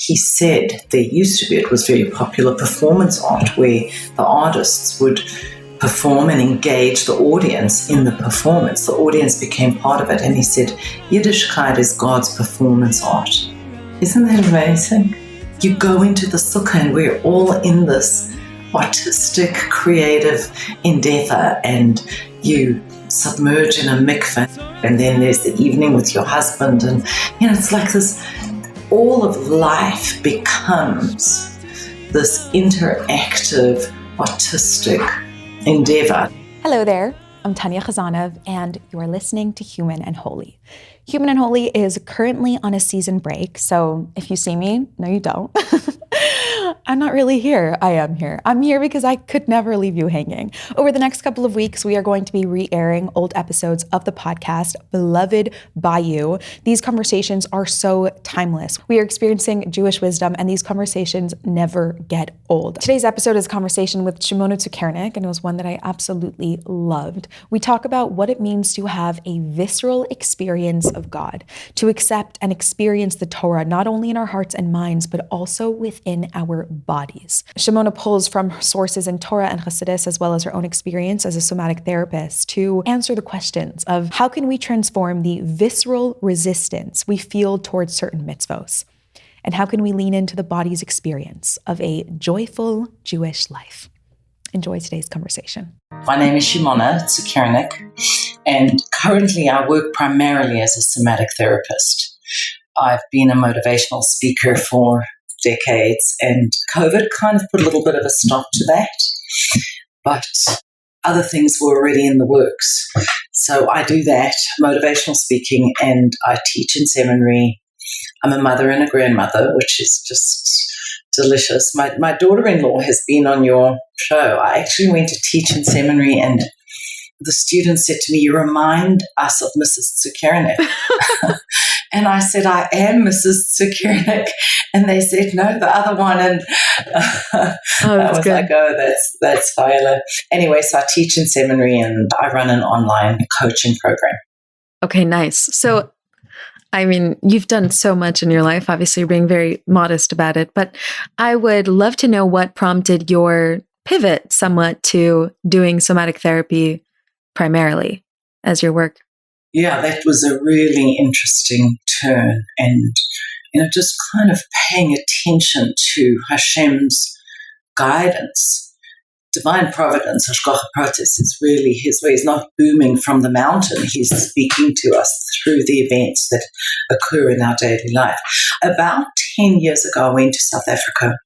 he said there used to be, it was very popular, performance art where the artists would perform and engage the audience in the performance. The audience became part of it. And he said, Yiddishkeit is God's performance art. Isn't that amazing? You go into the sukkah and we're all in this artistic, creative endeavor, and you submerge in a mikveh, and then there's the evening with your husband, and it's like this, all of life becomes this interactive, artistic endeavor. Hello there, I'm Tanya Khazanov, and you are listening to Human and Holy. Human and Holy is currently on a season break, so if you see me, no you don't. I'm not really here. I am here. I'm here because I could never leave you hanging. Over the next couple of weeks, we are going to be re-airing old episodes of the podcast, Beloved by You. These conversations are so timeless. We are experiencing Jewish wisdom, and these conversations never get old. Today's episode is a conversation with Shimona Tzukernik, and it was one that I absolutely loved. We talk about what it means to have a visceral experience of God, to accept and experience the Torah, not only in our hearts and minds, but also within our bodies. Shimona pulls from sources in Torah and Hasidus, as well as her own experience as a somatic therapist, to answer the questions of how can we transform the visceral resistance we feel towards certain mitzvos, and how can we lean into the body's experience of a joyful Jewish life. Enjoy today's conversation. My name is Shimona Tzukernik, and currently I work primarily as a somatic therapist. I've been a motivational speaker for decades, and COVID kind of put a little bit of a stop to that, but other things were already in the works. So I do that, motivational speaking, and I teach in seminary. I'm a mother and a grandmother, which is just delicious. My daughter-in-law has been on your show. I actually went to teach in seminary, and the students said to me, "You remind us of Mrs. Tzukernik." And I said, "I am Mrs. Tzukernik." And they said, "No, the other one." And I was good. Like, "Oh, that's Viola." Anyway, so I teach in seminary and I run an online coaching program. Okay, nice. So, I mean, you've done so much in your life. Obviously, you're being very modest about it. But I would love to know what prompted your pivot somewhat to doing somatic therapy primarily as your work. Yeah, that was a really interesting turn, and just kind of paying attention to Hashem's guidance. Divine providence, Hashgacha Pratis, is really his way. He's not booming from the mountain. He's speaking to us through the events that occur in our daily life. About 10 years ago, I went to South Africa,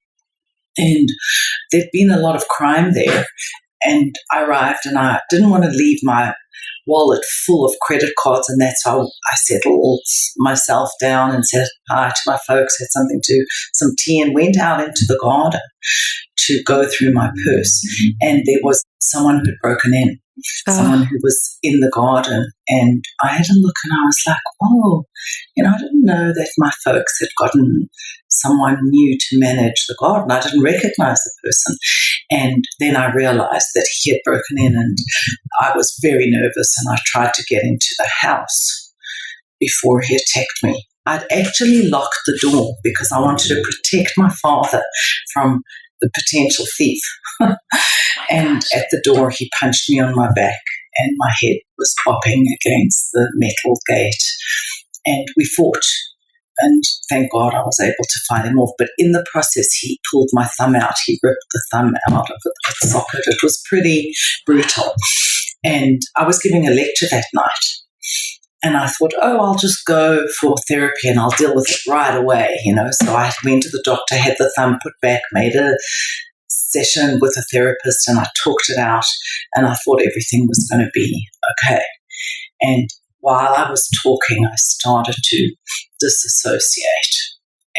and there'd been a lot of crime there. And I arrived, and I didn't want to leave my wallet full of credit cards, and that's how I settled myself down and said hi to my folks, had something to, some tea, and went out into the garden to go through my purse. And there was someone who had broken in, someone who was in the garden, and I had a look, and I was like, oh, I didn't know that my folks had gotten someone new to manage the garden. I didn't recognize the person. And then I realized that he had broken in, and I was very nervous, and I tried to get into the house before he attacked me. I'd actually locked the door because I wanted to protect my father from the potential thief. And at the door, he punched me on my back, and my head was bopping against the metal gate. And we fought. And thank God I was able to fight him off. But in the process, he pulled my thumb out. He ripped the thumb out of the socket. It was pretty brutal. And I was giving a lecture that night. And I thought, I'll just go for therapy and I'll deal with it right away, So I went to the doctor, had the thumb put back, made a session with a therapist, and I talked it out. And I thought everything was going to be okay. And while I was talking, I started to disassociate,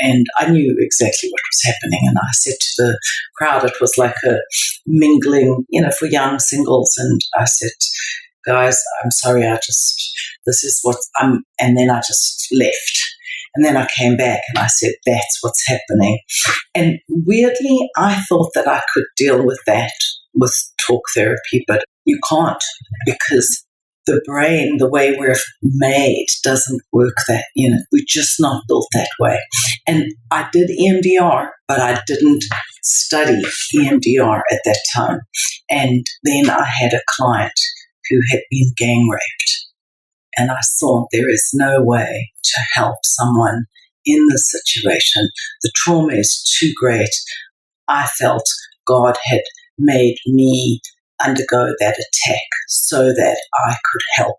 and I knew exactly what was happening. And I said to the crowd, it was like a mingling, for young singles. And I said, guys, I'm sorry, this is what and then I just left. And then I came back and I said, that's what's happening. And weirdly, I thought that I could deal with that with talk therapy, but you can't, because the brain, the way we're made, doesn't work that, we're just not built that way. And I did EMDR, but I didn't study EMDR at that time. And then I had a client who had been gang raped. And I thought, there is no way to help someone in this situation. The trauma is too great. I felt God had made me undergo that attack so that I could help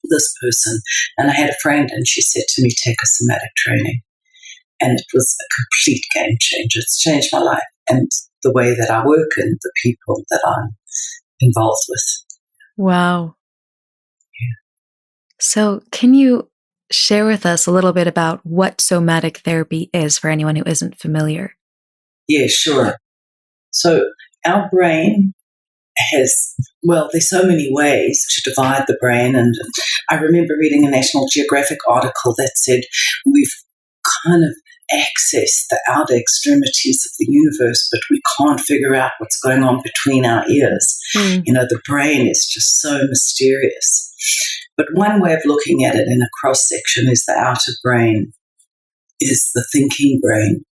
this person. And I had a friend, and she said to me, take a somatic training. And it was a complete game changer. It's changed my life and the way that I work and the people that I'm involved with. Wow. Yeah. So can you share with us a little bit about what somatic therapy is for anyone who isn't familiar? Yeah, sure. So our brain there's so many ways to divide the brain. And I remember reading a National Geographic article that said we've kind of accessed the outer extremities of the universe, but we can't figure out what's going on between our ears. The brain is just so mysterious. But one way of looking at it in a cross-section is the outer brain, is the thinking brain,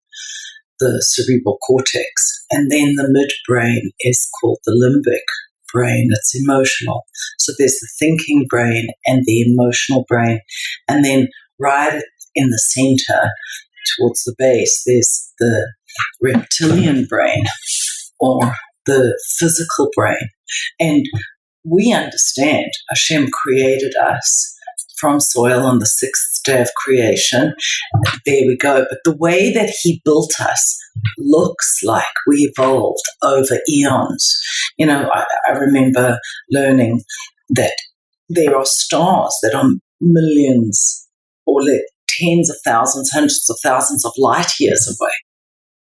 the cerebral cortex. And then the midbrain is called the limbic brain. It's emotional. So there's the thinking brain and the emotional brain. And then right in the center, towards the base, there's the reptilian brain or the physical brain. And we understand Hashem created us from soil on the sixth day of creation. There we go. But the way that he built us looks like we evolved over eons. I remember learning that there are stars that are millions or tens of thousands, hundreds of thousands of light years away.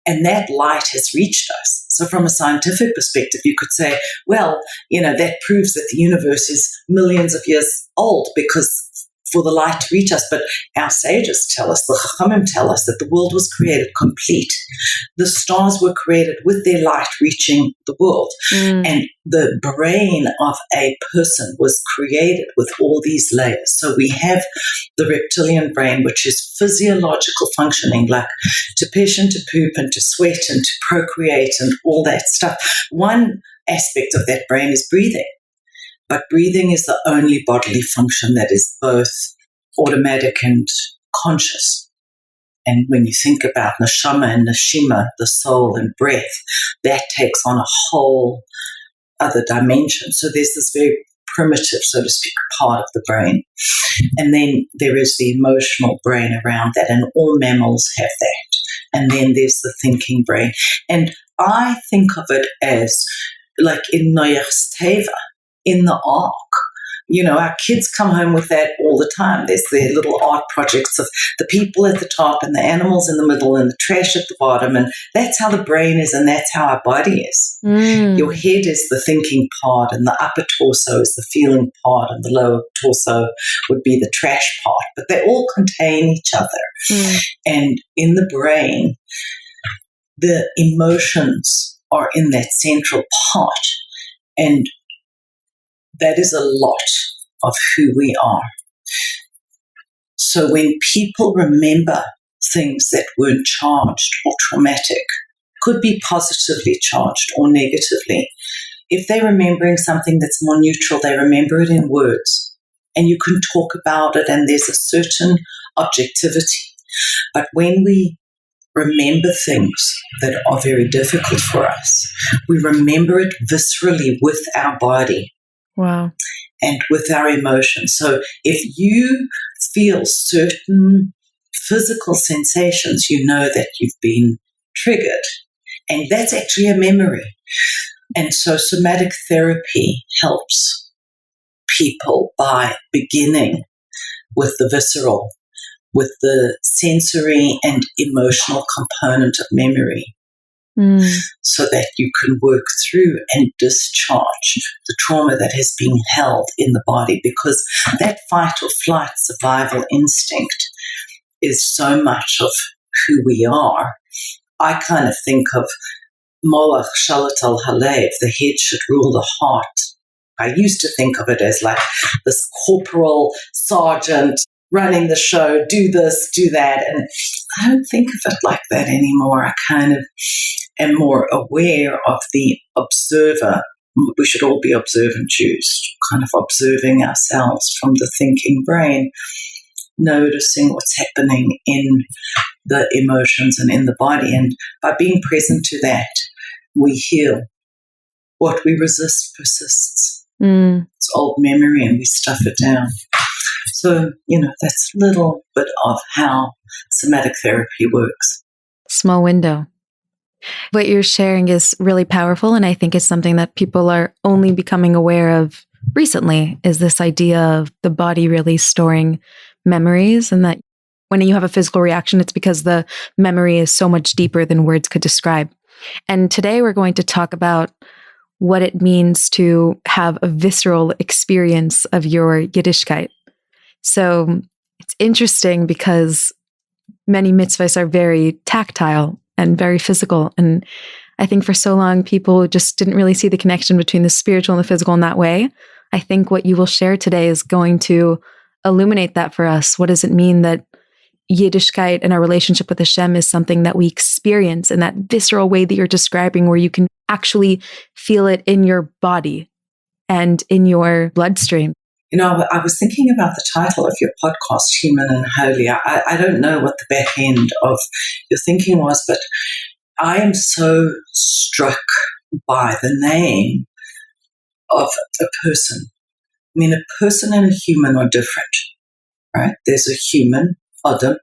And that light has reached us. So from a scientific perspective, you could say, that proves that the universe is millions of years old because for the light to reach us. But our sages tell us, the Chachamim tell us, that the world was created complete. The stars were created with their light reaching the world. And the brain of a person was created with all these layers. So we have the reptilian brain, which is physiological functioning, like to piss and to poop and to sweat and to procreate and all that stuff. One aspect of that brain is breathing. But breathing is the only bodily function that is both automatic and conscious. And when you think about neshama and neshima, the soul and breath, that takes on a whole other dimension. So there's this very primitive, so to speak, part of the brain. And then there is the emotional brain around that, and all mammals have that. And then there's the thinking brain. And I think of it as like in Noach's Teva, in the ark. Our kids come home with that all the time. There's their little art projects of the people at the top and the animals in the middle and the trash at the bottom. And that's how the brain is, and that's how our body is. Your head is the thinking part, and the upper torso is the feeling part, and the lower torso would be the trash part. But they all contain each other. And in the brain, the emotions are in that central part. And that is a lot of who we are. So when people remember things that weren't charged or traumatic, could be positively charged or negatively, if they're remembering something that's more neutral, they remember it in words. And you can talk about it, and there's a certain objectivity. But when we remember things that are very difficult for us, we remember it viscerally with our body. Wow. And with our emotions. So if you feel certain physical sensations, you know that you've been triggered. And that's actually a memory. And so somatic therapy helps people by beginning with the visceral, with the sensory and emotional component of memory. So that you can work through and discharge the trauma that has been held in the body, because that fight or flight survival instinct is so much of who we are. I kind of think of Molach Shalat al Halev, the head should rule the heart. I used to think of it as like this corporal sergeant running the show, do this, do that. And I don't think of it like that anymore. I kind of am more aware of the observer. We should all be observant Jews, kind of observing ourselves from the thinking brain, noticing what's happening in the emotions and in the body. And by being present to that, we heal. What we resist persists. It's old memory and we stuff it down. So, that's a little bit of how somatic therapy works. Small window. What you're sharing is really powerful, and I think it's something that people are only becoming aware of recently, is this idea of the body really storing memories, and that when you have a physical reaction, it's because the memory is so much deeper than words could describe. And today we're going to talk about what it means to have a visceral experience of your Yiddishkeit. So it's interesting because many mitzvahs are very tactile and very physical. And I think for so long, people just didn't really see the connection between the spiritual and the physical in that way. I think what you will share today is going to illuminate that for us. What does it mean that Yiddishkeit and our relationship with Hashem is something that we experience in that visceral way that you're describing, where you can actually feel it in your body and in your bloodstream? I was thinking about the title of your podcast, Human and Holy. I don't know what the back end of your thinking was, but I am so struck by the name of a person. I mean, a person and a human are different, right? There's a human, Adam,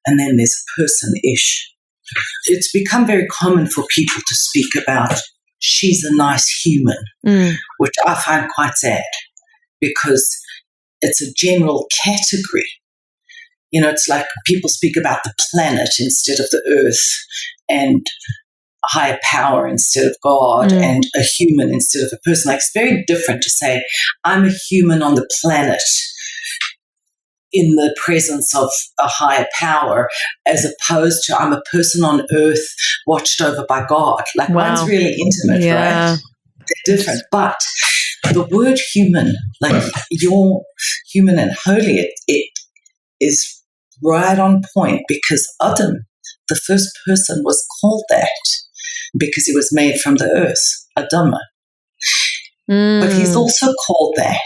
and then there's a person, Ish. It's become very common for people to speak about, she's a nice human, which I find quite sad, because it's a general category. It's like people speak about the planet instead of the earth, and higher power instead of God, and a human instead of a person. Like, it's very different to say, I'm a human on the planet in the presence of a higher power, as opposed to I'm a person on earth watched over by God. Like, one's really intimate, right? They're different. But the word human, like you're human and holy, it is right on point, because Adam, the first person, was called that because he was made from the earth, Adama. But he's also called that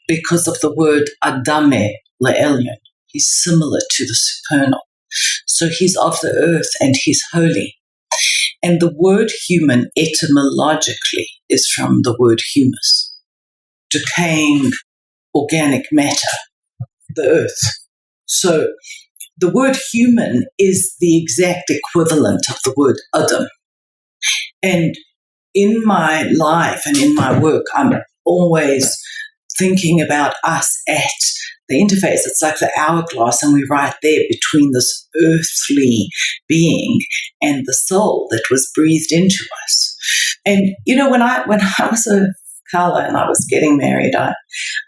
because of the word Adame Le'elyon. He's similar to the supernal. So he's of the earth and he's holy. And the word human etymologically is from the word humus, decaying organic matter, the earth. So the word human is the exact equivalent of the word Adam. And in my life and in my work, I'm always thinking about us at the interface. It's like the hourglass, and we're right there between this earthly being and the soul that was breathed into us. And, when I was a Kala and I was getting married, I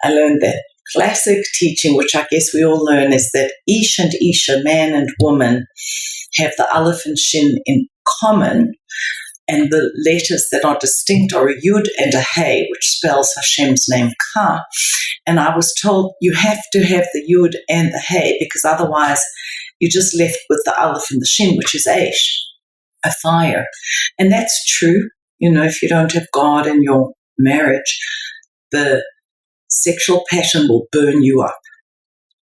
learned that classic teaching, which I guess we all learn, is that Ish and Isha, man and woman, have the Aleph and Shin in common, and the letters that are distinct are a Yud and a Hey, which spells Hashem's name Ka. And I was told you have to have the Yud and the Hey, because otherwise you're just left with the Aleph and the Shin, which is Aish, a fire. And that's true. If you don't have God in your marriage, the sexual passion will burn you up.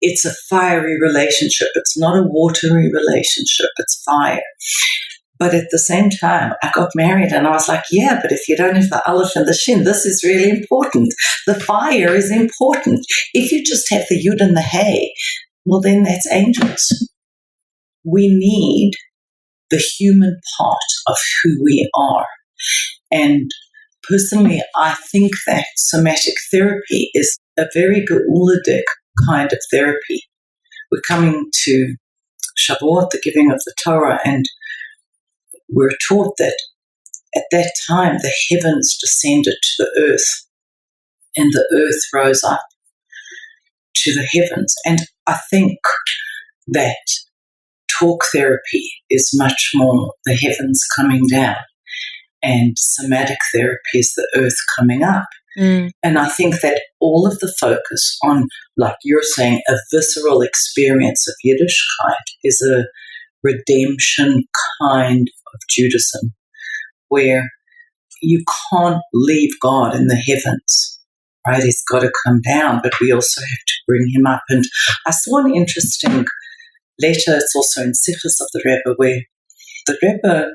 It's a fiery relationship. It's not a watery relationship. It's fire. But at the same time, I got married and I was like, yeah, but if you don't have the Aleph and the Shin, this is really important. The fire is important. If you just have the Yud and the Hey, well, then that's angels. We need the human part of who we are. And personally, I think that somatic therapy is a very geuludic kind of therapy. We're coming to Shavuot, the giving of the Torah, and we're taught that at that time the heavens descended to the earth and the earth rose up to the heavens. And I think that talk therapy is much more the heavens coming down, and somatic therapy is the earth coming up. And I think that all of the focus on, like you're saying, a visceral experience of Yiddishkeit is a redemption kind of Judaism, where you can't leave God in the heavens, right? He's got to come down, but we also have to bring him up. And I saw an interesting letter, it's also in Sichos of the Rebbe, where the Rebbe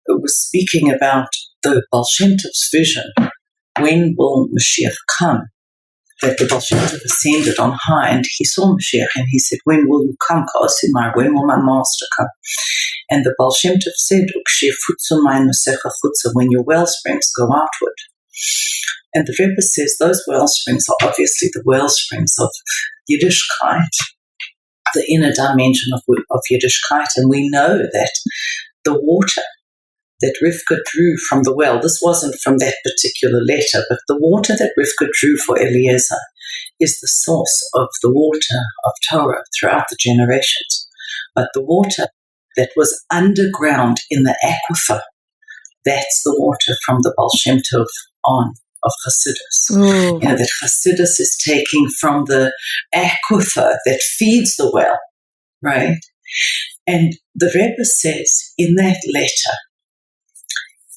was speaking about the Baal Shem Tov's vision. When will Mashiach come? That the Baal Shem Tov ascended on high, and he saw Mashiach, and he said, when will you come? When will my master come? And the Baal Shem Tov said, when your well springs go outward. And the Rebbe says those well springs are obviously the well springs of Yiddishkeit, the inner dimension of Yiddishkeit. And we know that the water that Rivka drew from the well, this wasn't from that particular letter, but the water that Rivka drew for Eliezer is the source of the water of Torah throughout the generations. But the water that was underground in the aquifer, that's the water from the Baal Shem Tov on of Hasidus. That Hasidus is taking from the aquifer that feeds the well, right? And the Rebbe says in that letter,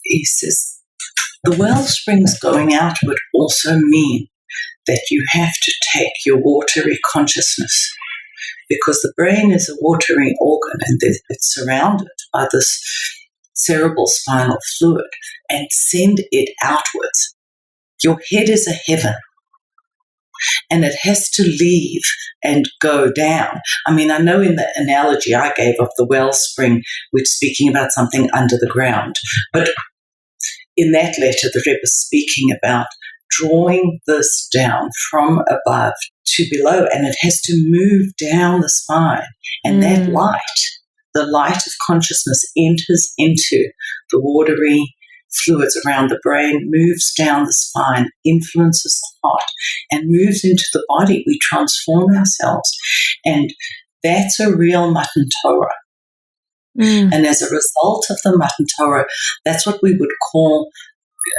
he says, the well springs going outward also mean that you have to take your watery consciousness, because the brain is a watery organ and it's surrounded by this cerebral spinal fluid, and send it outwards. Your head is a heaven, and it has to leave and go down. I mean, I know in the analogy I gave of the wellspring, we're speaking about something under the ground, but in that letter, the Rebbe is speaking about drawing this down from above to below, and it has to move down the spine. And that light, the light of consciousness, enters into the watery fluids around the brain, moves down the spine, influences the heart, and moves into the body. We transform ourselves. And that's a real Matan Torah. And as a result of the Matan Torah, that's what we would call,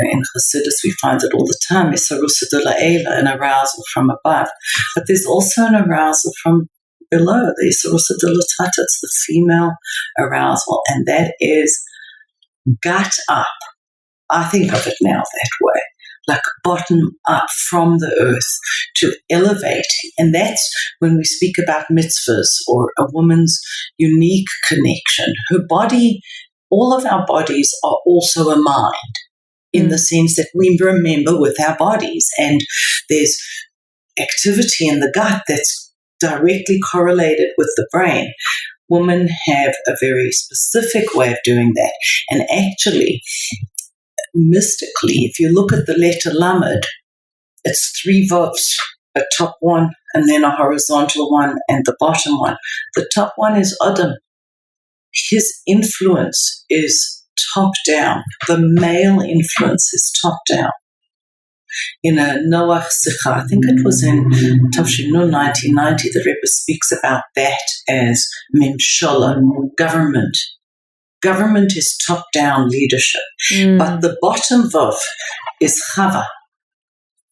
in Hasidus we find it all the time, an arousal from above. But there's also an arousal from below, the it's the female arousal, and that is gut up. I think of it now that way, like bottom up from the earth to elevating. And that's when we speak about mitzvahs or a woman's unique connection. Her body, all of our bodies are also a mind in the sense that we remember with our bodies. And there's activity in the gut that's directly correlated with the brain. Women have a very specific way of doing that. And actually, mystically, if you look at the letter Lamed, it's 3 vavs, a top one and then a horizontal one and the bottom one. The top one is Adam. His influence is top down. The male influence is top down. In a Noach Sikha, I think it was in Tavshinu 1990, the Rebbe speaks about that as Memshala, government. Government is top-down leadership. But the bottom vav is Chava,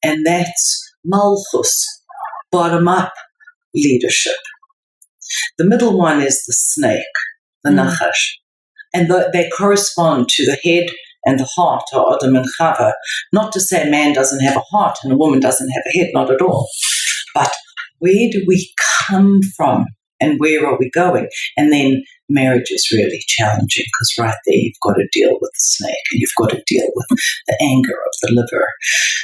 and that's Malchus, bottom-up leadership. The middle one is the snake, the Nachash, and they correspond to the head and the heart of Adam and Chava. Not to say a man doesn't have a heart and a woman doesn't have a head, not at all. But where do we come from and where are we going? And then marriage is really challenging because right there you've got to deal with the snake and you've got to deal with the anger of the liver.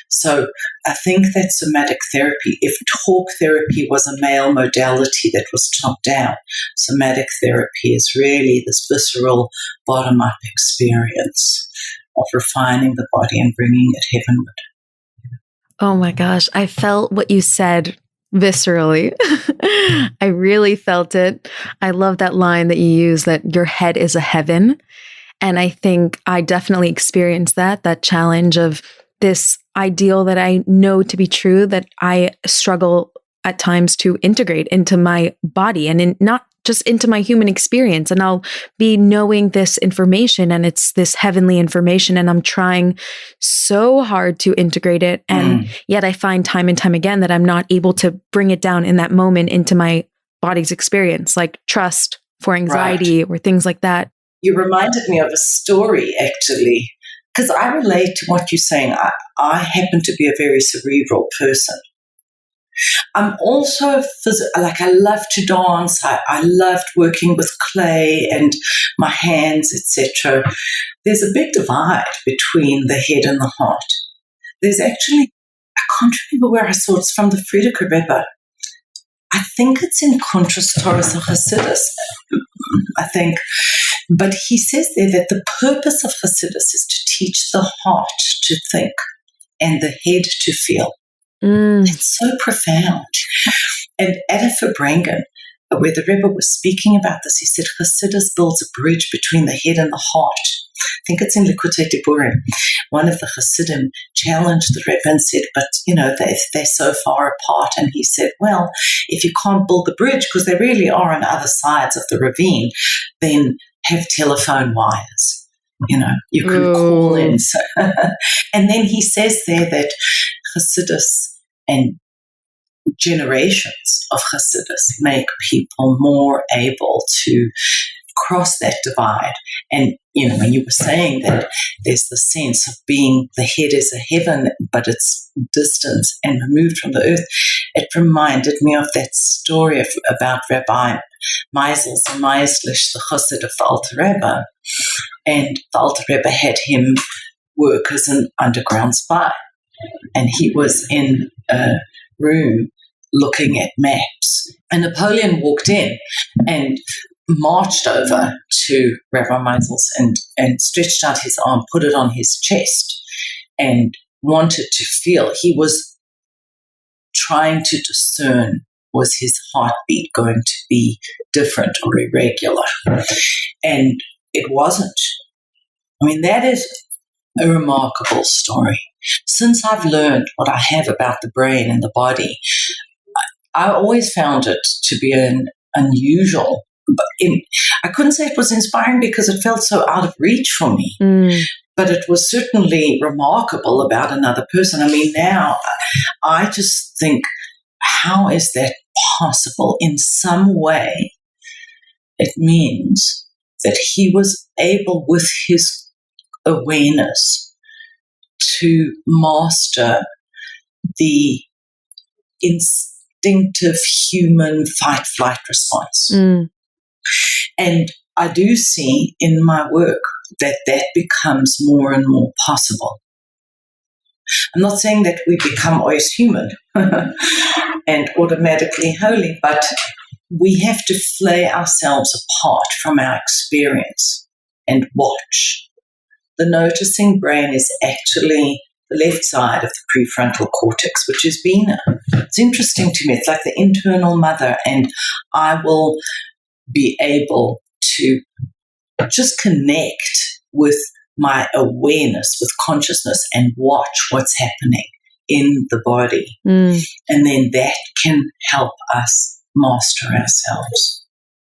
So I think that somatic therapy, if talk therapy was a male modality that was top down, somatic therapy is really this visceral bottom-up experience of refining the body and bringing it heavenward. Oh my gosh, I felt what you said viscerally. I really felt it. I love that line that you use, that your head is a heaven. And I think I definitely experienced that challenge of this ideal that I know to be true, that I struggle at times to integrate into my body, and in not just into my human experience, and I'll be knowing this information, and it's this heavenly information, and I'm trying so hard to integrate it. And yet I find time and time again that I'm not able to bring it down in that moment into my body's experience, like trust for anxiety or things like that. You reminded me of a story, actually, because I relate to what you're saying. I happen to be a very cerebral person. I'm also I love to dance. I loved working with clay and my hands, etc. There's a big divide between the head and the heart. There's actually, I can't remember where I saw it. It's from the Frierdiker Rebbe. I think it's in Contrast Torah and Hasidus, I think. But he says there that the purpose of Hasidus is to teach the heart to think and the head to feel. It's so profound. And at a Farbrengen, where the Rebbe was speaking about this, he said Hasidus builds a bridge between the head and the heart. I think it's in Likutei Diburim. One of the Hasidim challenged the Rebbe and said, but, they're so far apart. And he said, well, if you can't build the bridge, because they really are on other sides of the ravine, then have telephone wires. You can call in. So and then he says there that Hasidus and generations of Hasidus make people more able to cross that divide. And, when you were saying that there's the sense of being, the head is a heaven, but it's distant and removed from the earth, it reminded me of that story about Rabbi Meisels and Meislish, the Chassid of the Alter Rebbe. And the Alter Rebbe had him work as an underground spy. And he was in a room looking at maps. And Napoleon walked in and marched over to Rabbi Meisels and stretched out his arm, put it on his chest, and wanted to feel. He was trying to discern, was his heartbeat going to be different or irregular? And it wasn't. I mean, that is a remarkable story. Since I've learned what I have about the brain and the body, I always found it to be an unusual, but I couldn't say it was inspiring because it felt so out of reach for me, but it was certainly remarkable about another person. I mean, now I just think, how is that possible? In some way, it means that he was able, with his awareness, to master the instinctive human fight-flight response. And I do see in my work that becomes more and more possible. I'm not saying that we become always human and automatically holy, but we have to flay ourselves apart from our experience and watch. The noticing brain is actually the left side of the prefrontal cortex, which is Bina. It's interesting to me. It's like the internal mother, and I will be able to just connect with my awareness, with consciousness, and watch what's happening in the body. And then that can help us master ourselves.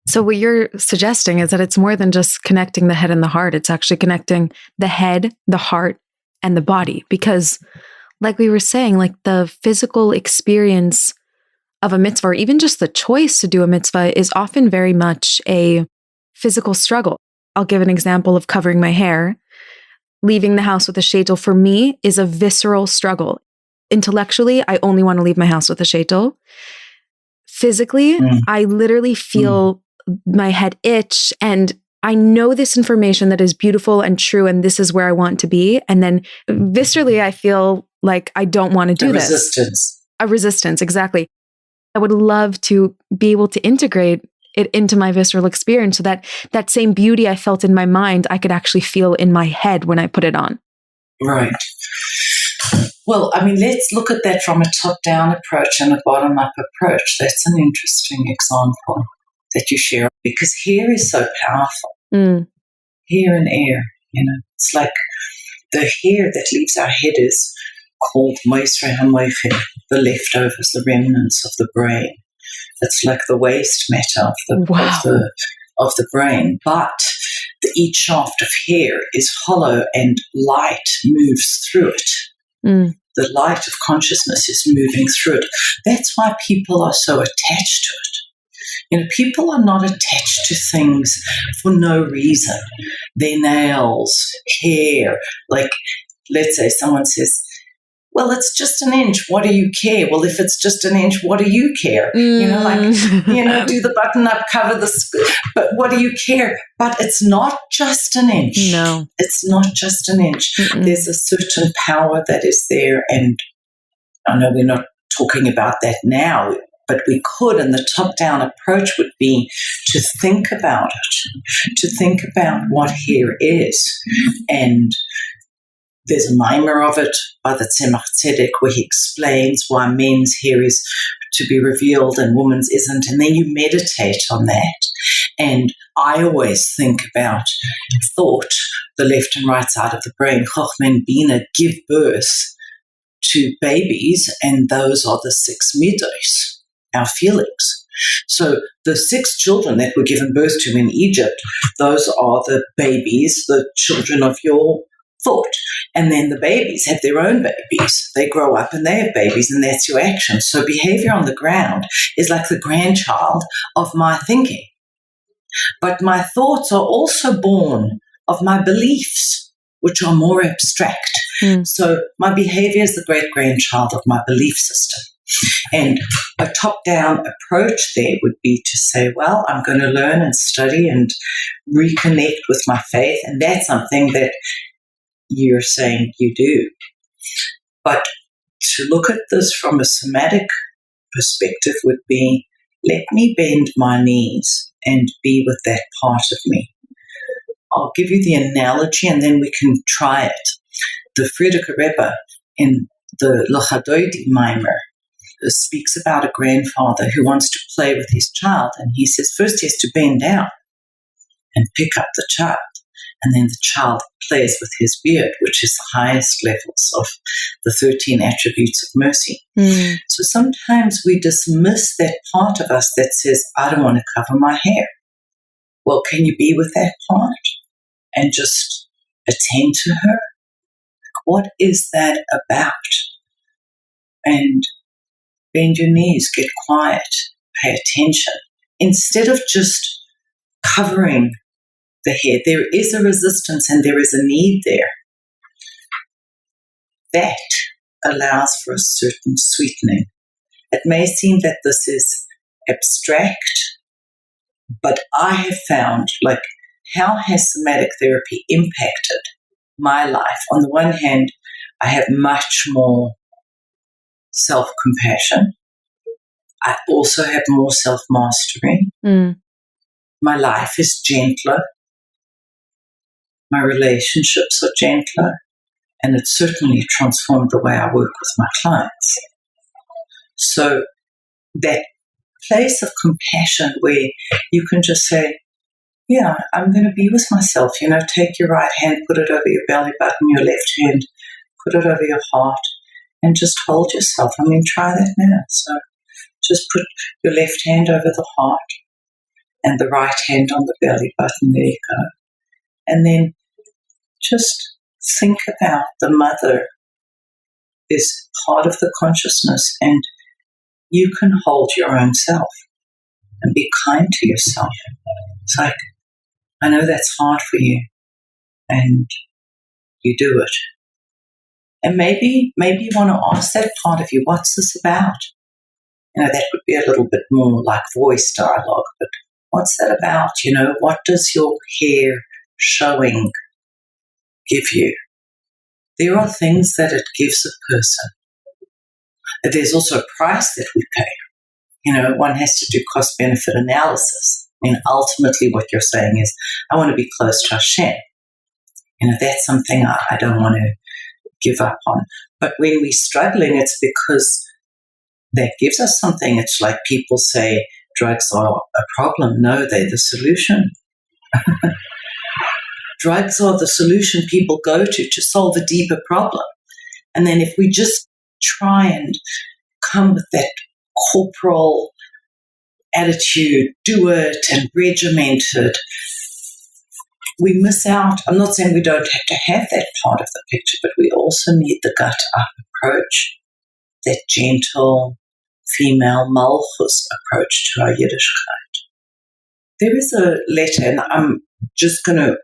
So what you're suggesting is that it's more than just connecting the head and the heart. It's actually connecting the head, the heart, and the body. Because like we were saying, like the physical experience of a mitzvah, or even just the choice to do a mitzvah, is often very much a physical struggle. I'll give an example of covering my hair. Leaving the house with a sheitel for me is a visceral struggle. Intellectually, I only want to leave my house with a sheitel. Physically, I literally feel my head itch, and I know this information that is beautiful and true, and this is where I want to be. And then viscerally, I feel like I don't want to do this. A resistance, exactly. I would love to be able to integrate it into my visceral experience so that that same beauty I felt in my mind, I could actually feel in my head when I put it on. Right. Well, I mean, let's look at that from a top-down approach and a bottom-up approach. That's an interesting example that you share, because hair is so powerful. Hair and air, it's like the hair that leaves our head is called moisre hamoichin, the leftovers, the remnants of the brain. It's like the waste matter of Wow. of the brain. But each shaft of hair is hollow and light moves through it. Mm. The light of consciousness is moving through it. That's why people are so attached to it. You know, people are not attached to things for no reason. Their nails, hair, like, let's say someone says, well, it's just an inch. What do you care? Well, if it's just an inch, what do you care? You know, like, you know, do the button up, cover the, but what do you care? But it's not just an inch. No. It's not just an inch. Mm-mm. There's a certain power that is there. And I know we're not talking about that now, but we could, and the top-down approach would be to think about it, to think about what hair is. And there's a mimer of it by the Tzemach Tzedek where he explains why men's hair is to be revealed and women's isn't. And then you meditate on that. And I always think about thought, the left and right side of the brain. Chochmah and Bina give birth to babies, and those are the 6 mitzvos, our feelings. So the 6 children that were given birth to in Egypt, those are the babies, the children of your thought. And then the babies have their own babies. They grow up and they have babies, and that's your action. So behavior on the ground is like the grandchild of my thinking. But my thoughts are also born of my beliefs, which are more abstract. So my behavior is the great-grandchild of my belief system. And a top-down approach there would be to say, well, I'm going to learn and study and reconnect with my faith. And that's something that you're saying you do. But to look at this from a somatic perspective would be, let me bend my knees and be with that part of me. I'll give you the analogy and then we can try it. The Frierdiker Rebbe in the L'Chadoidi Mimer speaks about a grandfather who wants to play with his child, and he says first he has to bend down and pick up the child. And then the child plays with his beard, which is the highest levels of the 13 attributes of mercy. So sometimes we dismiss that part of us that says, I don't want to cover my hair. Well, can you be with that part and just attend to her? What is that about? And bend your knees, get quiet, pay attention. Instead of just covering the hair, there is a resistance and there is a need there. That allows for a certain sweetening. It may seem that this is abstract, but I have found, like, how has somatic therapy impacted my life? On the one hand, I have much more self-compassion. I also have more self-mastery. My life is gentler. My relationships are gentler, and it certainly transformed the way I work with my clients. So that place of compassion where you can just say, yeah, I'm going to be with myself. You know, take your right hand, put it over your belly button, your left hand, put it over your heart, and just hold yourself. I mean, try that now. So just put your left hand over the heart and the right hand on the belly button. There you go. And then just think about the mother is part of the consciousness, and you can hold your own self and be kind to yourself. It's like, I know that's hard for you, and you do it. And maybe you want to ask that part of you, what's this about? You know, that would be a little bit more like voice dialogue, but what's that about? You know, what does your hair showing give you? There are things that it gives a person. There's also a price that we pay. You know, one has to do cost-benefit analysis. I mean, ultimately what you're saying is, I want to be close to Hashem. You know, that's something I don't want to give up on. But when we're struggling, it's because that gives us something. It's like people say drugs are a problem. No, they're the solution. Drugs are the solution people go to solve a deeper problem. And then if we just try and come with that corporal attitude, do it, and regimented, we miss out. I'm not saying we don't have to have that part of the picture, but we also need the gut-up approach, that gentle female Malchus approach to our Yiddishkeit. There is a letter, and I'm just going to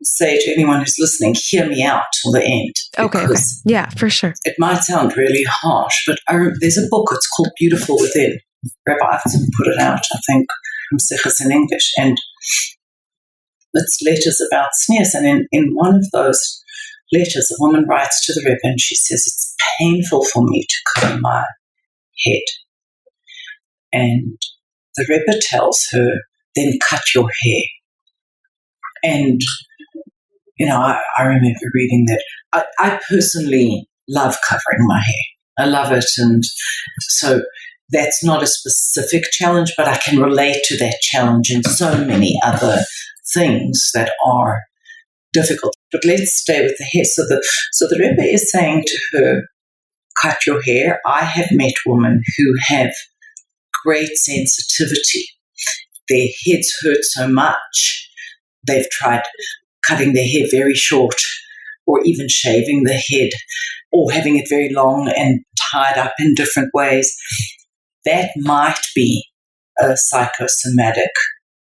say to anyone who's listening, hear me out till the end. Okay. Yeah, for sure. It might sound really harsh, but there's a book, it's called Beautiful Within. Rabbi Avton put it out, I think, from Sichas in English, and it's letters about sneers. And in one of those letters, a woman writes to the Rebbe and she says, it's painful for me to comb my head. And the Rebbe tells her, then cut your hair. And, I remember reading that. I personally love covering my hair. I love it. And so that's not a specific challenge, but I can relate to that challenge in so many other things that are difficult. But let's stay with the hair. So the Rebbe is saying to her, cut your hair. I have met women who have great sensitivity. Their heads hurt so much. They've tried cutting their hair very short, or even shaving the head, or having it very long and tied up in different ways. That might be a psychosomatic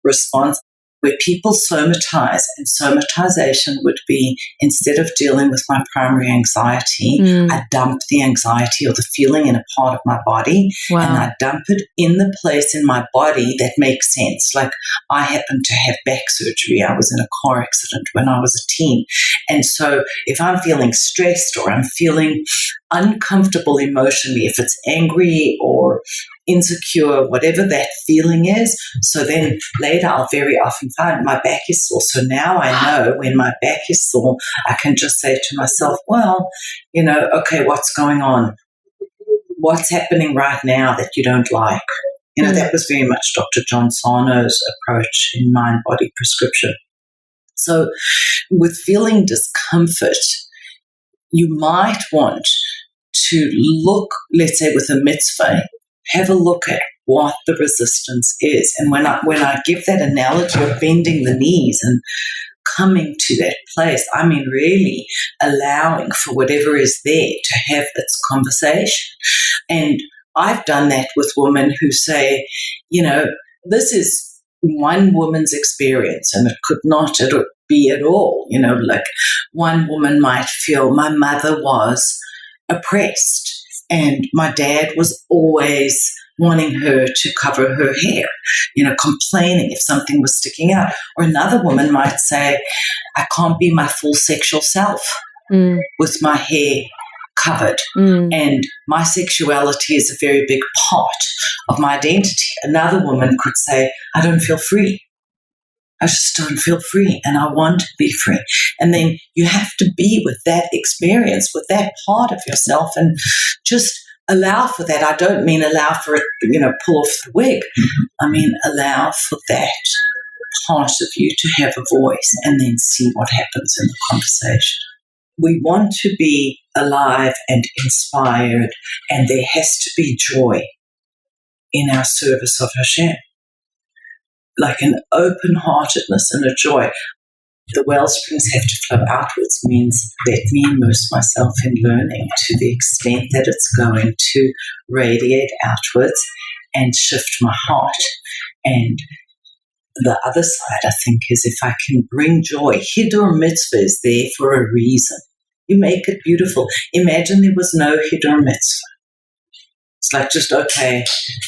response where people somatize, and somatization would be, instead of dealing with my primary anxiety, I dump the anxiety or the feeling in a part of my body, and I dump it in the place in my body that makes sense. Like, I happened to have back surgery. I was in a car accident when I was a teen. And so if I'm feeling stressed or I'm feeling uncomfortable emotionally, if it's angry or insecure, whatever that feeling is, so then later I'll very often find my back is sore. So now I know when my back is sore, I can just say to myself, well, okay, what's going on? What's happening right now that you don't like? That was very much Dr. John Sarno's approach in mind-body prescription. So with feeling discomfort, you might want to look, let's say with a mitzvah, have a look at what the resistance is. And when I give that analogy of bending the knees and coming to that place, I mean really allowing for whatever is there to have its conversation. And I've done that with women who say, this is one woman's experience and it could not be at all. Like one woman might feel, my mother was oppressed and my dad was always wanting her to cover her hair, complaining if something was sticking out. Or another woman might say, I can't be my full sexual self with my hair covered. And my sexuality is a very big part of my identity. Another woman could say, I don't feel free. I just don't feel free and I want to be free. And then you have to be with that experience, with that part of yourself, and just allow for that. I don't mean allow for it, pull off the wig. I mean allow for that part of you to have a voice and then see what happens in the conversation. We want to be alive and inspired, and there has to be joy in our service of Hashem. Like an open-heartedness and a joy. The well springs have to flow outwards means let me immerse myself in learning to the extent that it's going to radiate outwards and shift my heart. And the other side, I think, is if I can bring joy. Hiddur mitzvah is there for a reason. You make it beautiful. Imagine there was no Hiddur mitzvah. It's like just, okay,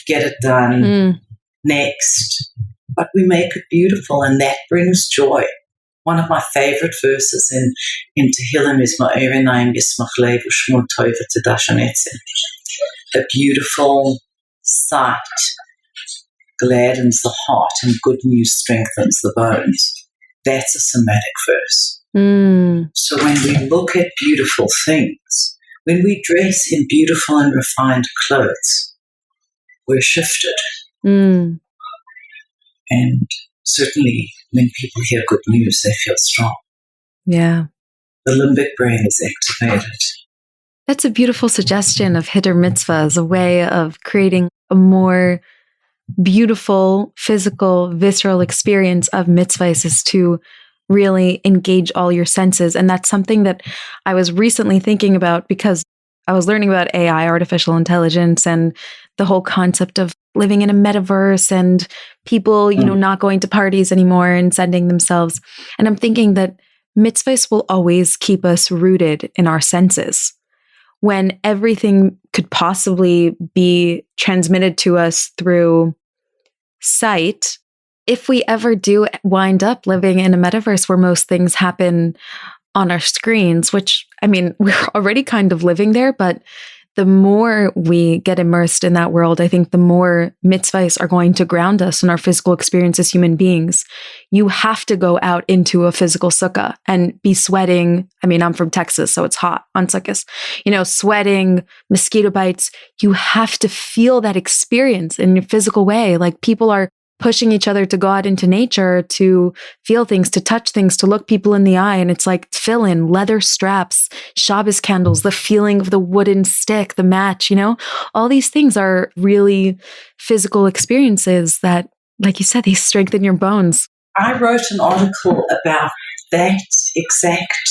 get it done, next. But we make it beautiful, and that brings joy. One of my favorite verses in Tehillim is Ma'erinayim Yismach Lev U'Shmur Tova Tadash Anetzim. A beautiful sight gladdens the heart, and good news strengthens the bones. That's a somatic verse. So when we look at beautiful things, when we dress in beautiful and refined clothes, we're shifted. And certainly when people hear good news, they feel strong. Yeah. The limbic brain is activated. That's a beautiful suggestion of Hiddur mitzvah as a way of creating a more beautiful, physical, visceral experience of mitzvahs is to really engage all your senses. And that's something that I was recently thinking about because I was learning about AI, artificial intelligence, and the whole concept of living in a metaverse and people, not going to parties anymore and sending themselves. And I'm thinking that mitzvahs will always keep us rooted in our senses. When everything could possibly be transmitted to us through sight, if we ever do wind up living in a metaverse where most things happen on our screens, which, we're already kind of living there, but the more we get immersed in that world, I think the more mitzvahs are going to ground us in our physical experience as human beings. You have to go out into a physical sukkah and be sweating. I'm from Texas, so it's hot on sukkahs. Sweating, mosquito bites. You have to feel that experience in a physical way. Like people are pushing each other to go out into nature, to feel things, to touch things, to look people in the eye. And it's like fill-in, leather straps, Shabbos candles, the feeling of the wooden stick, the match, all these things are really physical experiences that, like you said, they strengthen your bones. I wrote an article about that exact.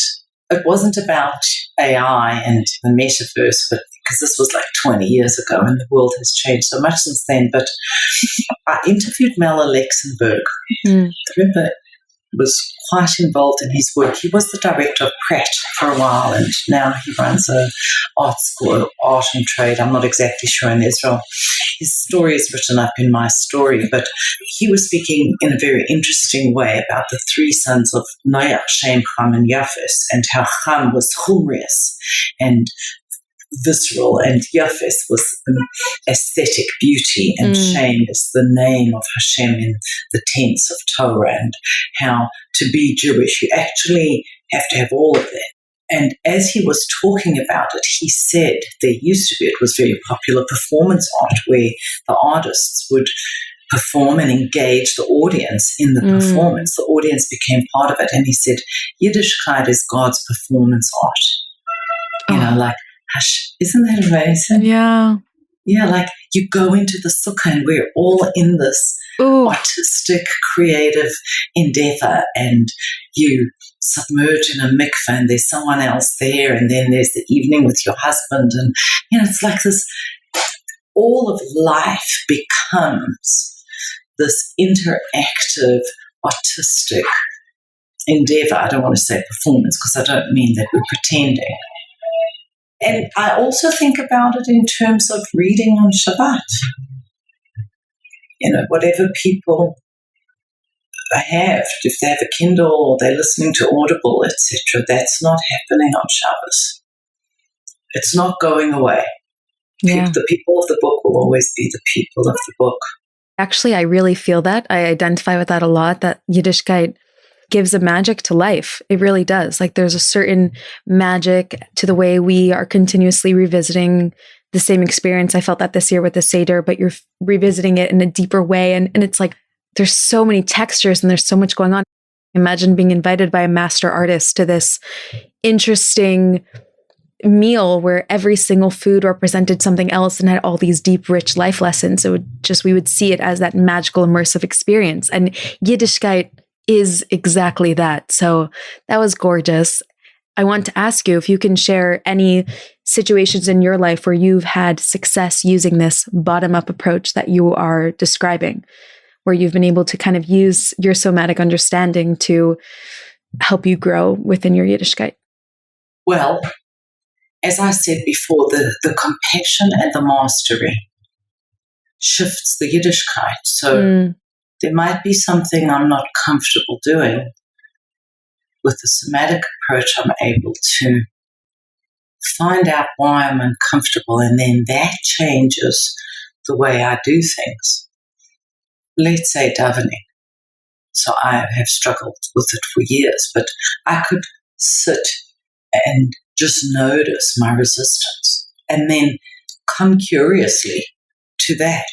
It wasn't about AI and the metaverse, but because this was like 20 years ago and the world has changed so much since then. But I interviewed Mel Alexenberg. Remember, was quite involved in his work. He was the director of Pratt for a while, and now he runs a art school, art and trade. I'm not exactly sure in Israel. His story is written up in my story, but he was speaking in a very interesting way about the three sons of Noach, Shem, Ham, and Yafes, and how Ham was humorous and visceral, and Yafes was aesthetic beauty, and Shem is the name of Hashem in the tense of Torah, and how to be Jewish, you actually have to have all of that. And as he was talking about it, he said there used to be, it was very popular performance art where the artists would perform and engage the audience in the performance. The audience became part of it. And he said, Yiddishkeit is God's performance art. Like, isn't that amazing? Yeah. Yeah, like you go into the sukkah and we're all in this artistic, creative endeavor, and you submerge in a mikveh and there's someone else there, and then there's the evening with your husband, and it's like this, all of life becomes this interactive, artistic endeavor. I don't want to say performance because I don't mean that we're pretending. And I also think about it in terms of reading on Shabbat. Whatever people have, if they have a Kindle or they're listening to Audible, etc., that's not happening on Shabbos. It's not going away. Yeah. The people of the book will always be the people of the book. Actually, I really feel that. I identify with that a lot, that Yiddishkeit gives a magic to life. It really does. Like there's a certain magic to the way we are continuously revisiting the same experience. I felt that this year with the Seder, but you're revisiting it in a deeper way. And it's like, there's so many textures and there's so much going on. Imagine being invited by a master artist to this interesting meal where every single food represented something else and had all these deep, rich life lessons. We would see it as that magical, immersive experience. And Yiddishkeit is exactly that. So that was gorgeous. I want to ask you if you can share any situations in your life where you've had success using this bottom-up approach that you are describing, where you've been able to kind of use your somatic understanding to help you grow within your Yiddishkeit. Well, as I said before, the compassion and the mastery shifts the Yiddishkeit. So there might be something I'm not comfortable doing. With the somatic approach, I'm able to find out why I'm uncomfortable, and then that changes the way I do things. Let's say davening. So I have struggled with it for years, but I could sit and just notice my resistance and then come curiously to that.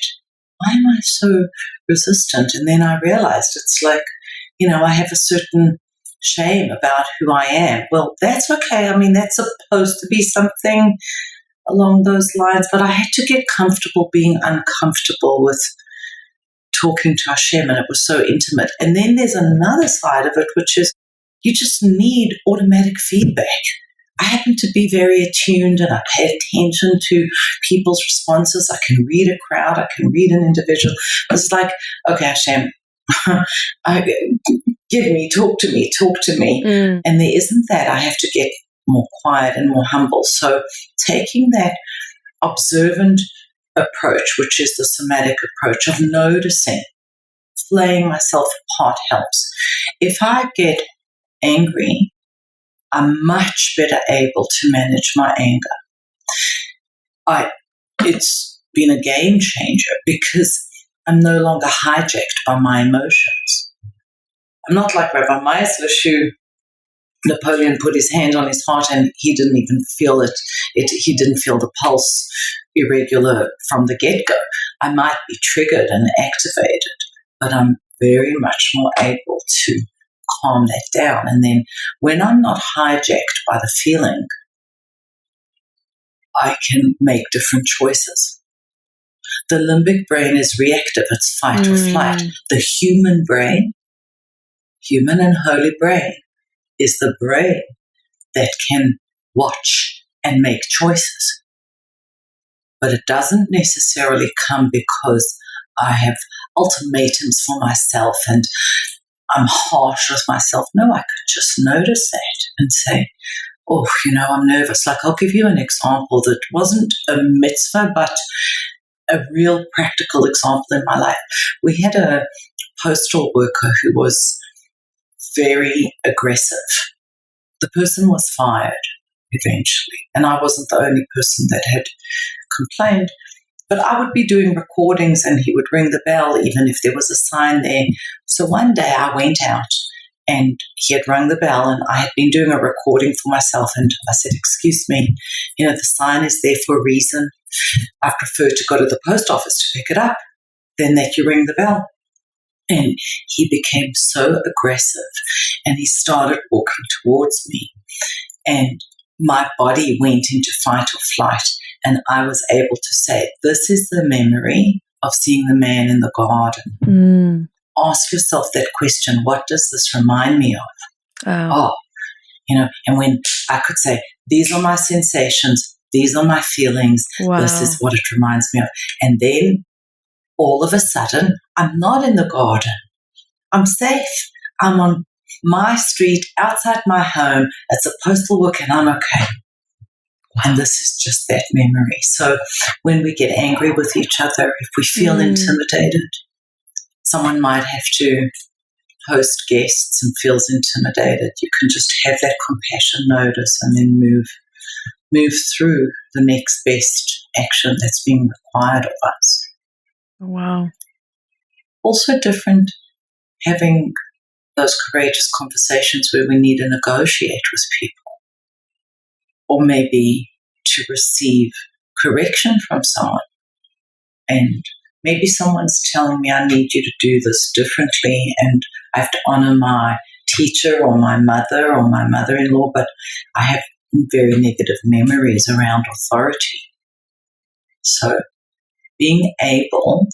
Why am I so resistant? And then I realized it's like, I have a certain shame about who I am. Well, that's okay. I mean, that's supposed to be something along those lines, but I had to get comfortable being uncomfortable with talking to Hashem, and it was so intimate. And then there's another side of it, which is you just need automatic feedback. I happen to be very attuned, and I pay attention to people's responses. I can read a crowd. I can read an individual. It's like, okay, Hashem, talk to me. And there isn't that. I have to get more quiet and more humble. So taking that observant approach, which is the somatic approach of noticing, playing myself apart helps. If I get angry, I'm much better able to manage my anger. It's been a game changer because I'm no longer hijacked by my emotions. I'm not like Rabbi Meisler, who Napoleon put his hand on his heart and he didn't even feel it. He didn't feel the pulse irregular from the get-go. I might be triggered and activated, but I'm very much more able to calm that down. And then when I'm not hijacked by the feeling, I can make different choices. The limbic brain is reactive. It's fight or flight. The human brain, human and holy brain, is the brain that can watch and make choices. But it doesn't necessarily come because I have ultimatums for myself and I'm harsh with myself. No, I could just notice that and say, oh, I'm nervous. Like, I'll give you an example that wasn't a mitzvah, but a real practical example in my life. We had a postal worker who was very aggressive. The person was fired eventually, and I wasn't the only person that had complained. But I would be doing recordings and he would ring the bell even if there was a sign there. So one day I went out and he had rung the bell and I had been doing a recording for myself, and I said, excuse me, the sign is there for a reason. I prefer to go to the post office to pick it up than that you ring the bell. And he became so aggressive and he started walking towards me, and my body went into fight or flight, and I was able to say, this is the memory of seeing the man in the garden. Ask yourself that question, what does this remind me of? And when I could say, these are my sensations, these are my feelings, this is what it reminds me of. And then all of a sudden, I'm not in the garden. I'm safe. I'm on my street, outside my home. It's a postal work and I'm okay. And this is just that memory. So when we get angry with each other, if we feel intimidated, someone might have to host guests and feels intimidated. You can just have that compassion notice and then move through the next best action that's being required of us. Wow. Also different having those courageous conversations where we need to negotiate with people, or maybe to receive correction from someone. And maybe someone's telling me I need you to do this differently, and I have to honor my teacher or my mother or my mother-in-law, but I have very negative memories around authority. So being able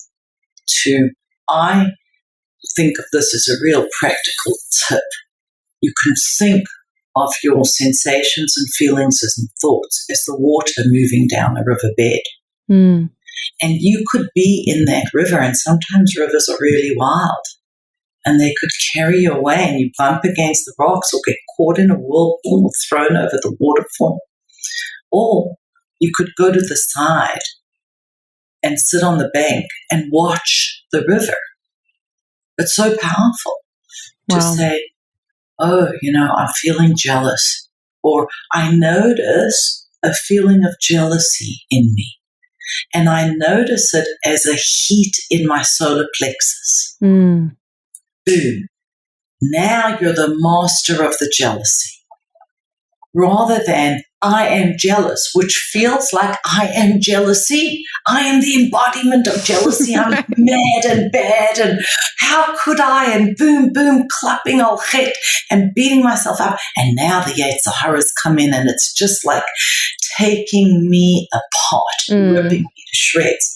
to, I think of this as a real practical tip. You can think of your sensations and feelings and thoughts as the water moving down a riverbed. And you could be in that river, and sometimes rivers are really wild, and they could carry you away and you bump against the rocks or get caught in a whirlpool or thrown over the waterfall. Or you could go to the side and sit on the bank and watch the river. It's so powerful to say, oh, I'm feeling jealous, or I notice a feeling of jealousy in me, and I notice it as a heat in my solar plexus. Boom. Now you're the master of the jealousy, rather than I am jealous, which feels like I am jealousy. I am the embodiment of jealousy. I'm mad and bad, and how could I? And boom, boom, clapping al chet and beating myself up. And now the Yetzer Hara's come in, and it's just like taking me apart, ripping me to shreds,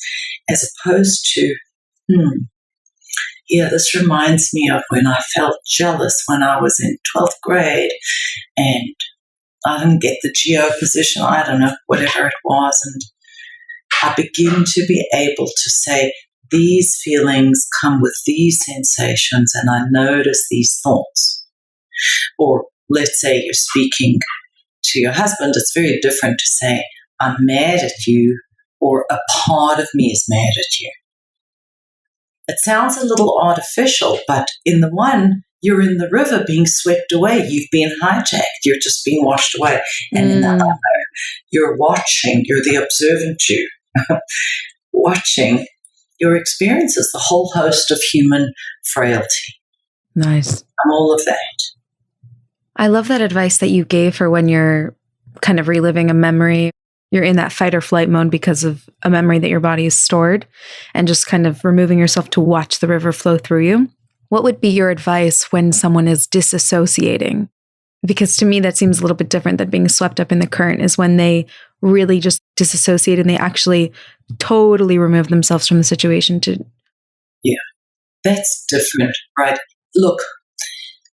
as opposed to, this reminds me of when I felt jealous when I was in 12th grade and I didn't get the GO position, I don't know, whatever it was. And I begin to be able to say, these feelings come with these sensations, and I notice these thoughts. Or let's say you're speaking to your husband, it's very different to say, I'm mad at you, or a part of me is mad at you. It sounds a little artificial, but in the one, you're in the river being swept away. You've been hijacked. You're just being washed away. And in the other, you're watching. You're the observant Jew, watching your experiences, the whole host of human frailty. Nice. And all of that. I love that advice that you gave for when you're kind of reliving a memory. You're in that fight or flight mode because of a memory that your body has stored, and just kind of removing yourself to watch the river flow through you. What would be your advice when someone is disassociating? Because to me, that seems a little bit different than being swept up in the current, is when they really just disassociate and they actually totally remove themselves from the situation to... Yeah, that's different, right? Look,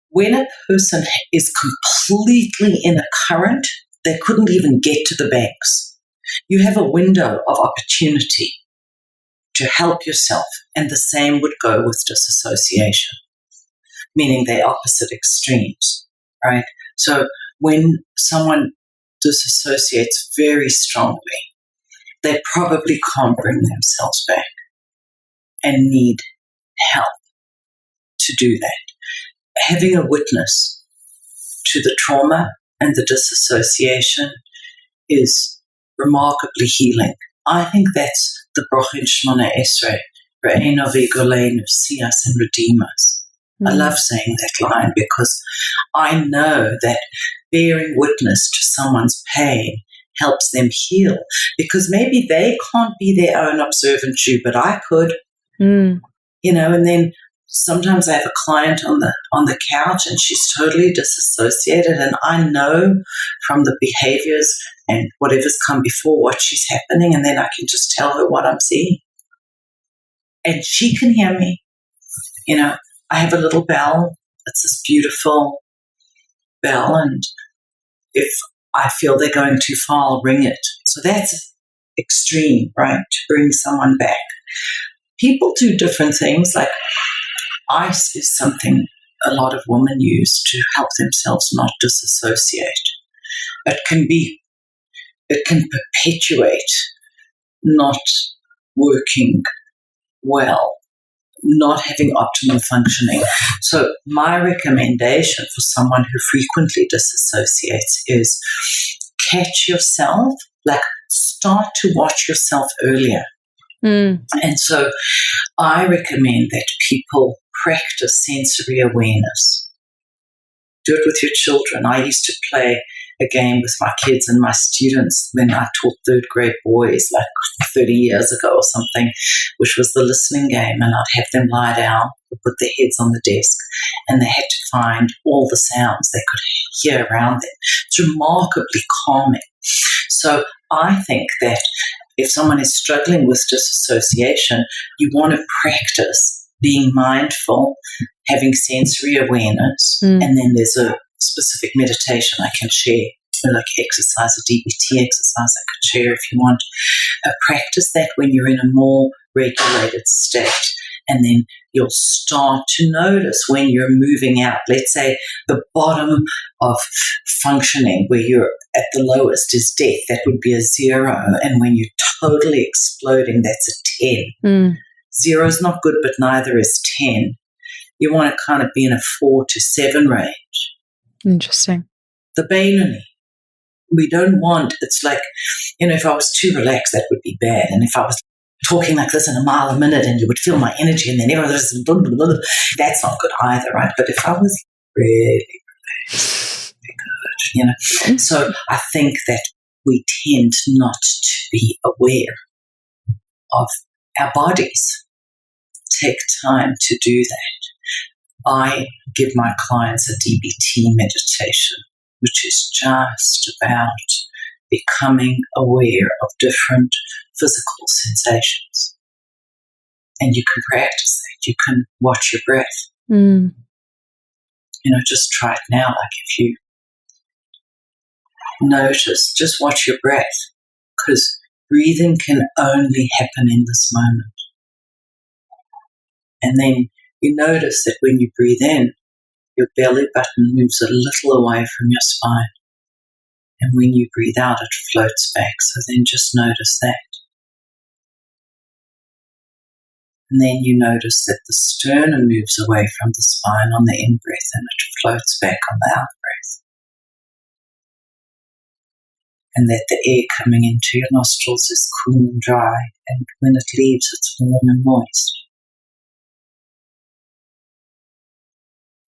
when a person is completely in a current, they couldn't even get to the banks. You have a window of opportunity to help yourself, and the same would go with disassociation, meaning they're opposite extremes, right? So when someone disassociates very strongly, they probably can't bring themselves back and need help to do that. Having a witness to the trauma and the disassociation is remarkably healing. I think that's the bracha in Shimona Esrei, Re'ein Avigolein, see us and redeem us. I love saying that line because I know that bearing witness to someone's pain helps them heal, because maybe they can't be their own observant Jew, but I could, and then sometimes I have a client on the couch and she's totally disassociated, and I know from the behaviors and whatever's come before what she's happening, and then I can just tell her what I'm seeing. And she can hear me. I have a little bell. It's this beautiful bell, and if I feel they're going too far, I'll ring it. So that's extreme, right, to bring someone back. People do different things, like ice is something a lot of women use to help themselves not disassociate. It can perpetuate not working well, not having optimal functioning. So my recommendation for someone who frequently disassociates is catch yourself, like start to watch yourself earlier. And so I recommend that people practice sensory awareness. Do it with your children. I used to play a game with my kids and my students when I taught third grade boys like 30 years ago or something, which was the listening game, and I'd have them lie down, put their heads on the desk, and they had to find all the sounds they could hear around them. It's remarkably calming. So I think that if someone is struggling with disassociation, you want to practice being mindful, having sensory awareness, and then there's a specific meditation I can share, like exercise, a DBT exercise I can share if you want. Practice that when you're in a more regulated state, and then you'll start to notice when you're moving out. Let's say the bottom of functioning where you're at the lowest is death. That would be a 0. And when you're totally exploding, that's a 10. 0 is not good, but neither is 10. You want to kind of be in a 4 to 7 range. Interesting. The Beinoni. We don't want, it's like, if I was too relaxed, that would be bad. And if I was talking like this in a mile a minute and you would feel my energy and then everyone was blah, blah, blah, blah, that's not good either, right? But if I was really relaxed, good, So I think that we tend not to be aware of our bodies. Take time to do that. I give my clients a DBT meditation, which is just about becoming aware of different physical sensations. And you can practice that. you can watch your breath. Mm. Just try it now. Like if you notice, just watch your breath, because breathing can only happen in this moment. And then you notice that when you breathe in, your belly button moves a little away from your spine. And when you breathe out, it floats back. So then just notice that. And then you notice that the sternum moves away from the spine on the in-breath and it floats back on the out-breath. And that the air coming into your nostrils is cool and dry, and when it leaves, it's warm and moist.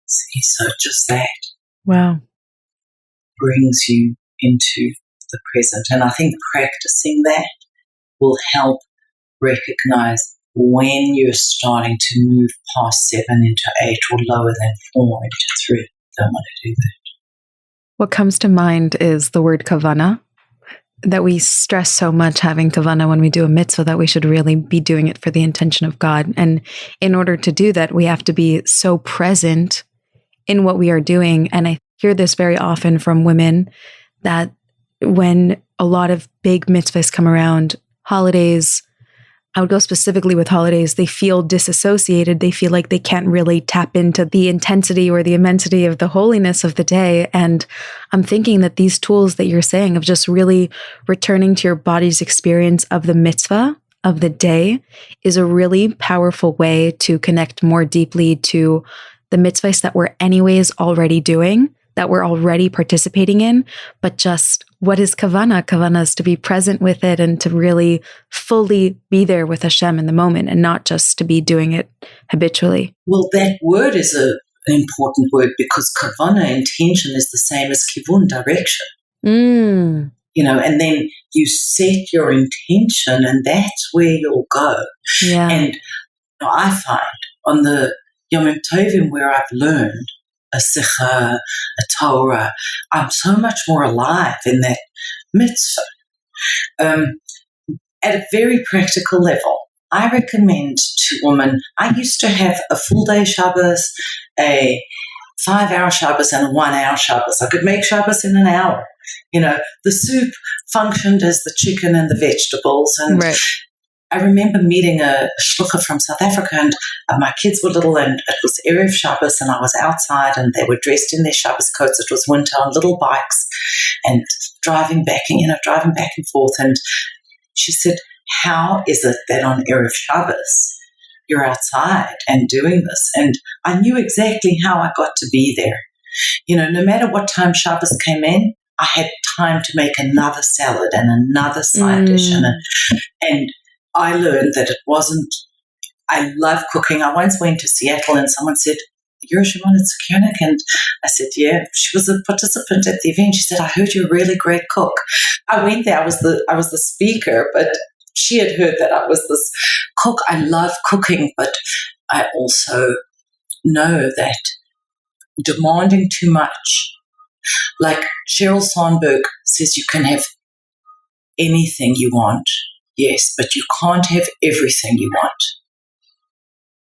See, so just that. Wow. Brings you into the present. And I think practicing that will help recognize when you're starting to move past 7 into 8 or lower than 4 into 3. Don't want to do that. What comes to mind is the word Kavanah, that we stress so much having Kavanah when we do a mitzvah, that we should really be doing it for the intention of God. And in order to do that, we have to be so present in what we are doing. And I hear this very often from women, that when a lot of big mitzvahs come around, holidays, I would go specifically with holidays, they feel disassociated. They feel like they can't really tap into the intensity or the immensity of the holiness of the day. And I'm thinking that these tools that you're saying of just really returning to your body's experience of the mitzvah of the day is a really powerful way to connect more deeply to the mitzvahs that we're anyways already doing, that we're already participating in, but just what is Kavanah? Kavanah is to be present with it and to really fully be there with Hashem in the moment, and not just to be doing it habitually. Well, that word is an important word, because Kavanah, intention, is the same as kivun, direction. Mm. And then you set your intention and that's where you'll go. Yeah. And I find on the Yom Tovim where I've learned a Sikha, a Torah, I'm so much more alive in that mitzvah. At a very practical level, I recommend to women, I used to have a full day Shabbos, a 5-hour Shabbos and a 1-hour Shabbos. I could make Shabbos in an hour. The soup functioned as the chicken and the vegetables. And right. I remember meeting a shlucha from South Africa, and my kids were little, and it was Erev Shabbos, and I was outside, and they were dressed in their Shabbos coats. It was winter, on little bikes, and driving back and forth. And she said, how is it that on Erev Shabbos you're outside and doing this? And I knew exactly how I got to be there. No matter what time Shabbos came in, I had time to make another salad and another side dish. And I learned that it wasn't, I love cooking. I once went to Seattle and someone said, you're Shimona Tzukernik? And I said, yeah. She was a participant at the event. She said, I heard you're a really great cook. I went there. I was the speaker, but she had heard that I was this cook. I love cooking, but I also know that demanding too much, like Sheryl Sandberg says, you can have anything you want. Yes, but you can't have everything you want.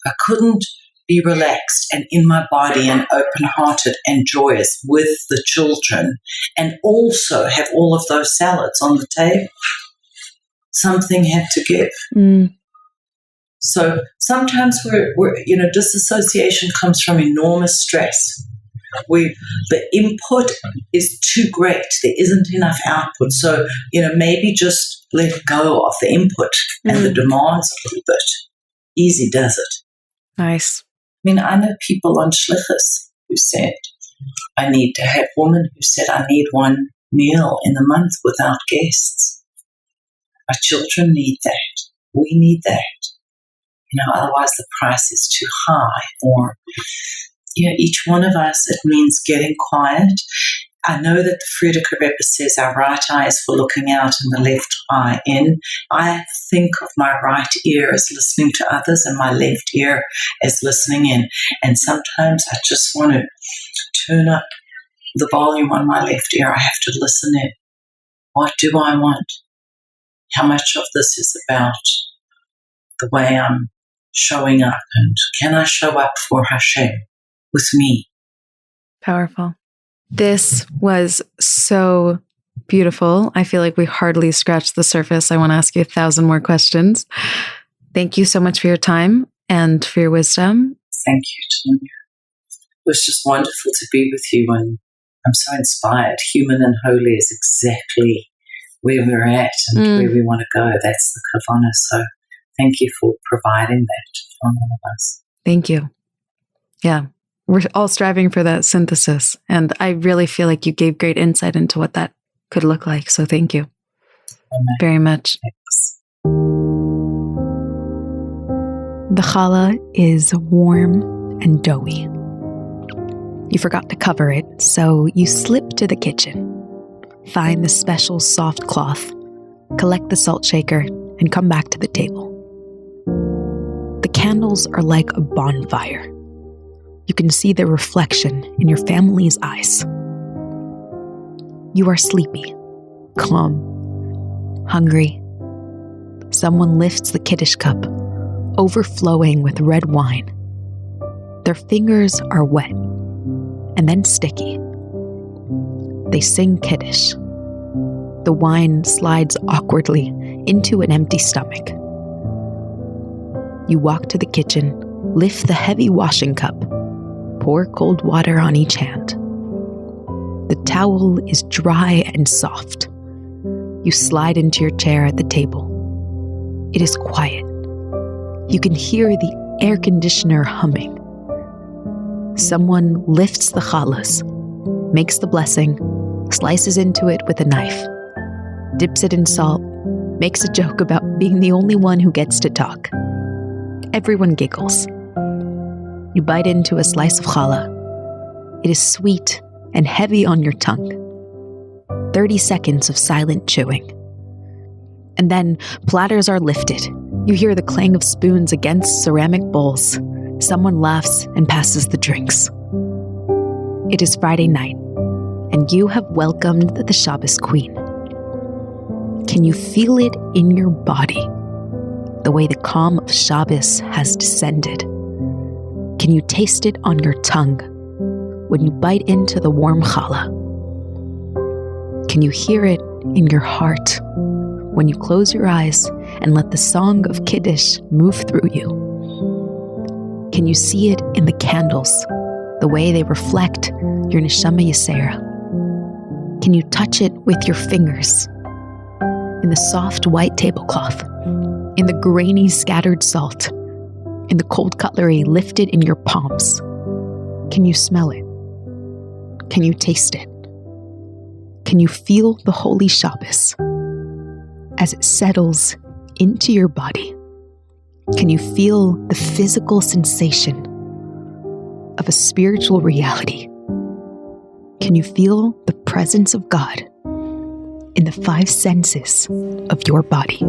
I couldn't be relaxed and in my body and open-hearted and joyous with the children and also have all of those salads on the table. Something had to give. Mm. So sometimes we're disassociation comes from enormous stress. The input is too great. There isn't enough output. So, maybe just let go of the input and the demands a little bit. Easy does it. Nice. I know people on shlichus who said, I need to have women who said, I need one meal in a month without guests. Our children need that. We need that. Otherwise the price is too high. Or each one of us, it means getting quiet. I know that the Frierdiker Rebbe says our right eye is for looking out and the left eye in. I think of my right ear as listening to others and my left ear as listening in. And sometimes I just want to turn up the volume on my left ear. I have to listen in. What do I want? How much of this is about the way I'm showing up, and can I show up for Hashem with me? Powerful. This was so beautiful. I feel like we hardly scratched the surface. I want to ask you 1,000 more questions. Thank you so much for your time and for your wisdom. Thank you, Tanya. It was just wonderful to be with you, and I'm so inspired. Human and holy is exactly where we're at and where we want to go. That's the Kavanah. So thank you for providing that for all of us. Thank you. Yeah, we're all striving for that synthesis. And I really feel like you gave great insight into what that could look like. So thank you very much. Thanks. The challah is warm and doughy. You forgot to cover it, so you slip to the kitchen, find the special soft cloth, collect the salt shaker, and come back to the table. The candles are like a bonfire. You can see their reflection in your family's eyes. You are sleepy, calm, hungry. Someone lifts the Kiddush cup, overflowing with red wine. Their fingers are wet and then sticky. They sing Kiddush. The wine slides awkwardly into an empty stomach. You walk to the kitchen, lift the heavy washing cup, pour cold water on each hand. The towel is dry and soft. You slide into your chair at the table. It is quiet. You can hear the air conditioner humming. Someone lifts the challahs, makes the blessing, slices into it with a knife, dips it in salt, makes a joke about being the only one who gets to talk. Everyone giggles. You bite into a slice of challah. It is sweet and heavy on your tongue. 30 seconds of silent chewing. And then platters are lifted. You hear the clang of spoons against ceramic bowls. Someone laughs and passes the drinks. It is Friday night, and you have welcomed the Shabbos Queen. Can you feel it in your body, the way the calm of Shabbos has descended? Can you taste it on your tongue when you bite into the warm challah? Can you hear it in your heart when you close your eyes and let the song of Kiddush move through you? Can you see it in the candles, the way they reflect your neshama yisera? Can you touch it with your fingers, in the soft white tablecloth, in the grainy scattered salt, in the cold cutlery lifted in your palms? Can you smell it? Can you taste it? Can you feel the holy Shabbos as it settles into your body? Can you feel the physical sensation of a spiritual reality? Can you feel the presence of God in the 5 senses of your body?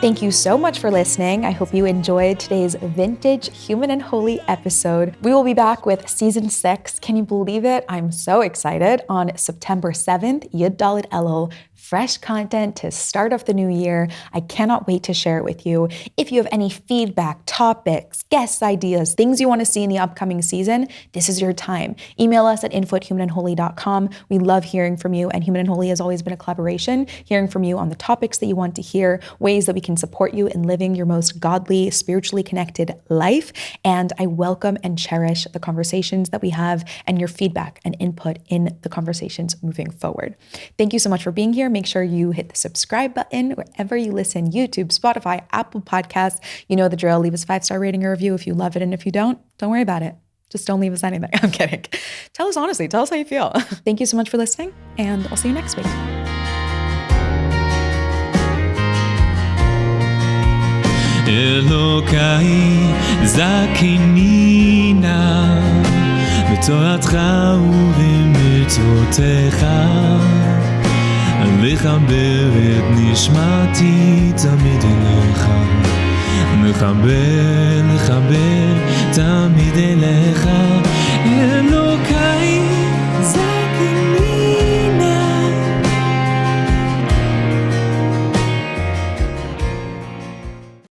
Thank you so much for listening. I hope you enjoyed today's vintage Human and Holy episode. We will be back with season 6. Can you believe it? I'm so excited. On September 7th, Yud Dalet Elul, fresh content to start off the new year. I cannot wait to share it with you. If you have any feedback, topics, guest ideas, things you want to see in the upcoming season, this is your time. Email us at info@humanandholy.com. We love hearing from you, and Human and Holy has always been a collaboration, hearing from you on the topics that you want to hear, ways that we can support you in living your most godly, spiritually connected life. And I welcome and cherish the conversations that we have and your feedback and input in the conversations moving forward. Thank you so much for being here. Make sure you hit the subscribe button wherever you listen, YouTube, Spotify, Apple Podcasts. You know the drill. Leave us a 5-star rating or review if you love it. And if you don't worry about it. Just don't leave us anything. I'm kidding. Tell us honestly. Tell us how you feel. Thank you so much for listening, and I'll see you next week. אלוקיי זכני נא בתורתך ובמצוותיך לחבר את נשמתי תמיד אליך לחבר תמיד אליך